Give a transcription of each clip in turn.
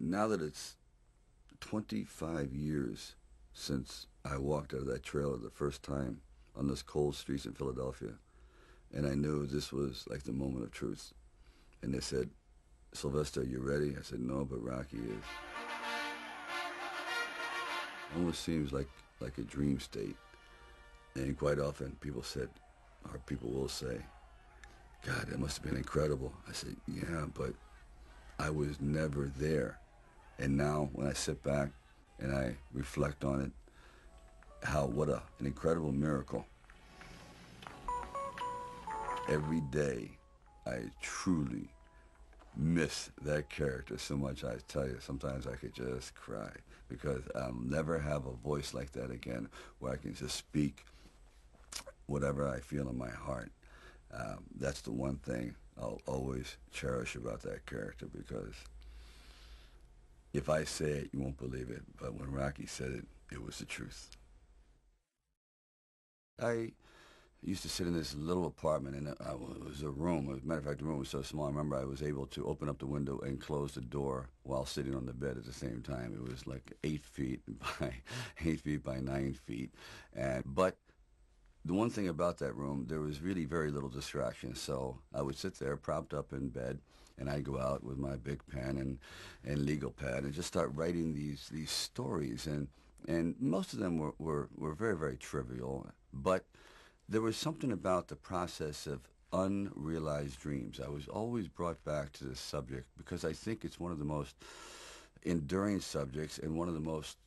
Now that it's 25 years since I walked out of that trailer the first time on those cold streets in Philadelphia, and I knew this was like the moment of truth. And they said, Sylvester, you ready? I said, no, but Rocky is. It almost seems like a dream state. And quite often people said, or people will say, God, that must have been incredible. I said, yeah, but I was never there. And now when I sit back and I reflect on it, what an incredible miracle. Every day I truly miss that character so much. I tell you, sometimes I could just cry because I'll never have a voice like that again where I can just speak whatever I feel in my heart. That's the one thing I'll always cherish about that character, because if I say it, you won't believe it. But when Rocky said it, it was the truth. I used to sit in this little apartment, and it was a room. As a matter of fact, the room was so small, I remember I was able to open up the window and close the door while sitting on the bed at the same time. It was like 8 feet by 8 feet by 9 feet. But the one thing about that room, there was really very little distraction. So I would sit there propped up in bed, and I'd go out with my big pen and legal pad and just start writing these stories. And most of them were very, very trivial. But there was something about the process of unrealized dreams. I was always brought back to this subject because I think it's one of the most enduring subjects and one of the most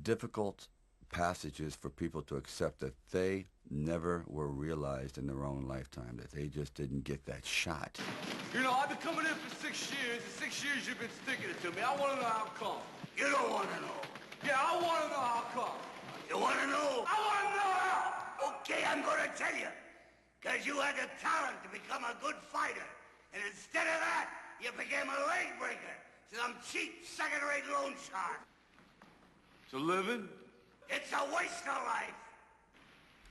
difficult passages for people to accept, that they never were realized in their own lifetime, that they just didn't get that shot. You know, I've been coming in for 6 years, and 6 years you've been sticking it to me. I want to know how come. You don't want to know. Yeah, I want to know how come. You want to know? I want to know how. Okay, I'm going to tell you. Because you had the talent to become a good fighter. And instead of that, you became a leg breaker. Some cheap, second-rate loan shark. It's a living? It's a waste of life.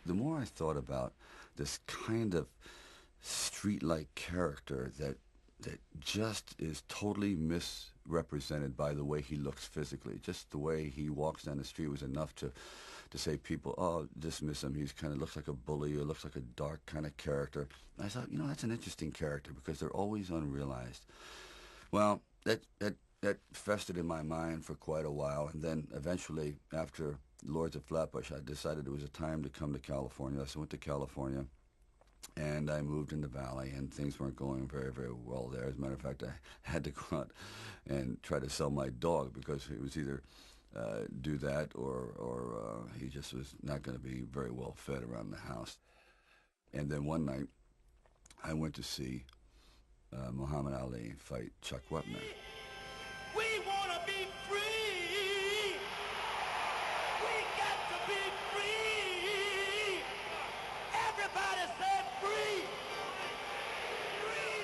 The more I thought about this kind of street-like character that just is totally misrepresented by the way he looks physically. Just the way he walks down the street was enough to say people, oh, dismiss him. He's kind of looks like a bully, or looks like a dark kind of character. And I thought, that's an interesting character because they're always unrealized. Well, that festered in my mind for quite a while, and then eventually, after Lords of Flatbush, I decided it was a time to come to California. So I went to California, and I moved in the Valley, and things weren't going very, very well there. As a matter of fact, I had to go out and try to sell my dog because it was either do that or he just was not going to be very well fed around the house. And then one night, I went to see Muhammad Ali fight Chuck Wepner. We want to be free. We got to be free. Everybody said free.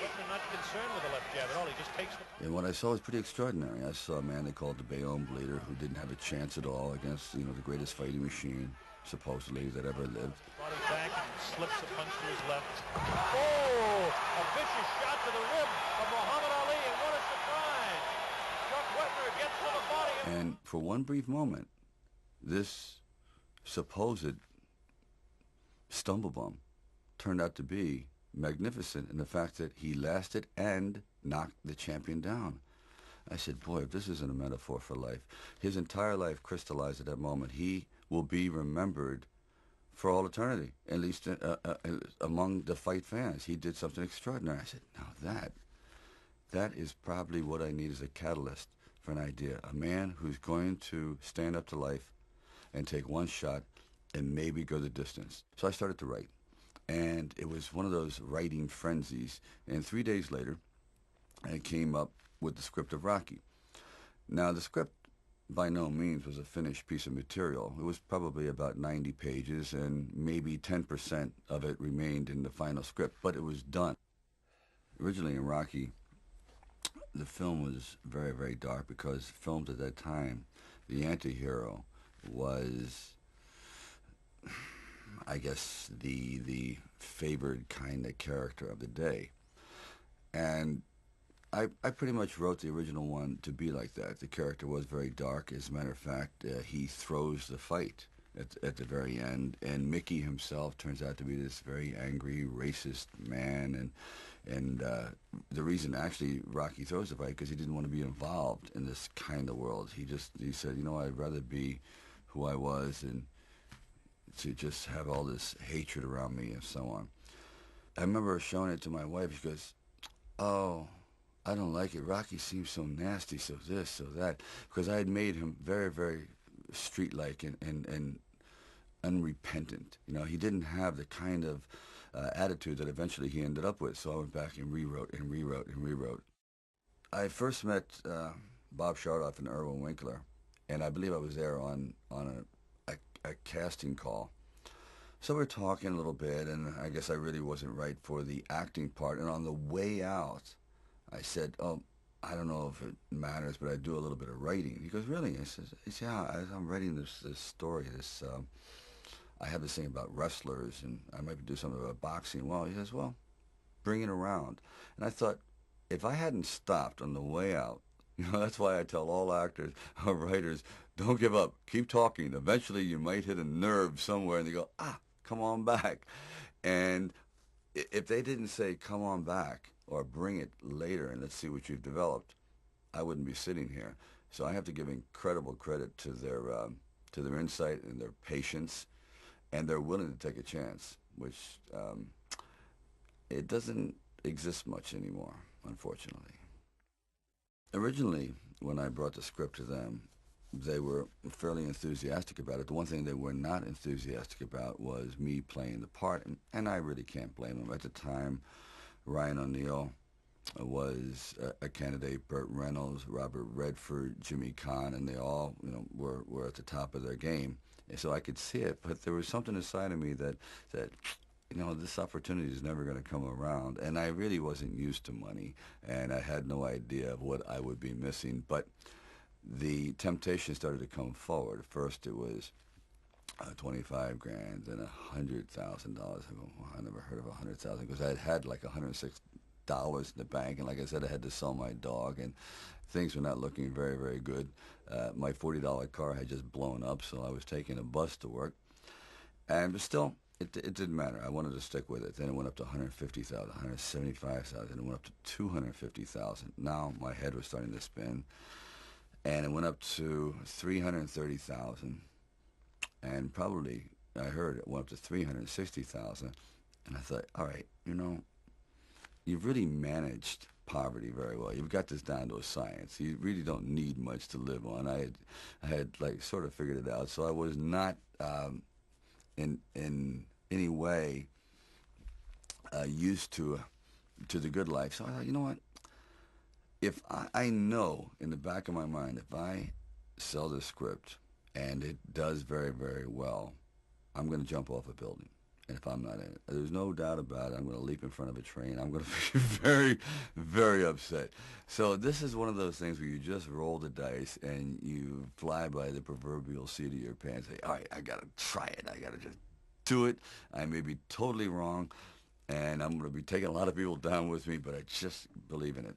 Wepner not concerned with the left jab at all. He just takes the... And what I saw was pretty extraordinary. I saw a man they called the Bayonne Bleeder, who didn't have a chance at all against, the greatest fighting machine, supposedly, that ever lived. Body back and slips a punch to his left. Oh! A vicious shot to the rib of Muhammad Ali, and what a surprise! Chuck Wepner gets to the body. And for one brief moment, this supposed stumblebum turned out to be magnificent in the fact that he lasted and knocked the champion down. I said, boy, if this isn't a metaphor for life. His entire life crystallized at that moment. He will be remembered for all eternity, at least among the fight fans. He did something extraordinary. I said, now that is probably what I need as a catalyst for an idea. A man who's going to stand up to life and take one shot and maybe go the distance. So I started to write. And it was one of those writing frenzies. And 3 days later, I came up with the script of Rocky. Now, the script by no means was a finished piece of material. It was probably about 90 pages, and maybe 10% of it remained in the final script, but it was done. Originally in Rocky, the film was very, very dark because filmed at that time, the anti-hero was, I guess, the favored kind of character of the day. And I pretty much wrote the original one to be like that. The character was very dark. As a matter of fact, he throws the fight at the very end, and Mickey himself turns out to be this very angry, racist man, and the reason actually Rocky throws the fight because he didn't want to be involved in this kind of world. He said, you know, I'd rather be who I was and to just have all this hatred around me and so on. I remember showing it to my wife. She goes, "Oh, I don't like it. Rocky seems so nasty, so this, so that," because I had made him very, very street-like and unrepentant. You know, he didn't have the kind of attitude that eventually he ended up with. So I went back and rewrote and rewrote and rewrote. I first met Bob Chartoff and Irwin Winkler, and I believe I was there on a casting call. So we're talking a little bit, and I guess I really wasn't right for the acting part. And on the way out, I said, "Oh, I don't know if it matters, but I do a little bit of writing." He goes, "Really?" I said, "Yeah, I'm writing this story. I have this thing about wrestlers, and I might do something about boxing." Well, he says, "Well, bring it around." And I thought, if I hadn't stopped on the way out, you know, that's why I tell all actors or writers, don't give up. Keep talking. Eventually, you might hit a nerve somewhere, and they go, come on back. And if they didn't say, come on back, or bring it later and let's see what you've developed, I wouldn't be sitting here. So I have to give incredible credit to their insight and their patience, and they're willing to take a chance, which it doesn't exist much anymore, unfortunately. Originally, when I brought the script to them, they were fairly enthusiastic about it. The one thing they were not enthusiastic about was me playing the part, and I really can't blame them. At the time, Ryan O'Neal was a candidate, Burt Reynolds, Robert Redford, Jimmy Caan, and they all, you know, were at the top of their game. And so I could see it, but there was something inside of me that said, you know, this opportunity is never going to come around. And I really wasn't used to money, and I had no idea of what I would be missing. But the temptation started to come forward. First it was $25 grand, then $100,000. I never heard of $100,000 because I had like $106 in the bank, and like I said, I had to sell my dog, and things were not looking very, very good. My $40 car had just blown up, so I was taking a bus to work, but still, it didn't matter. I wanted to stick with it. Then it went up to $150,000, $175,000, and it went up to $250,000. Now my head was starting to spin. And it went up to $330,000, and probably I heard it went up to $360,000, and I thought, all right, you know, you've really managed poverty very well. You've got this down to a science. You really don't need much to live on. I had like sort of figured it out, so I was not in any way used to the good life. So I thought, you know what? If I know in the back of my mind, if I sell this script and it does very, very well, I'm going to jump off a building. And if I'm not in it, there's no doubt about it, I'm going to leap in front of a train. I'm going to be very, very upset. So this is one of those things where you just roll the dice and you fly by the proverbial seat of your pants. Say, all right, I got to try it. I got to just do it. I may be totally wrong, and I'm going to be taking a lot of people down with me, but I just believe in it.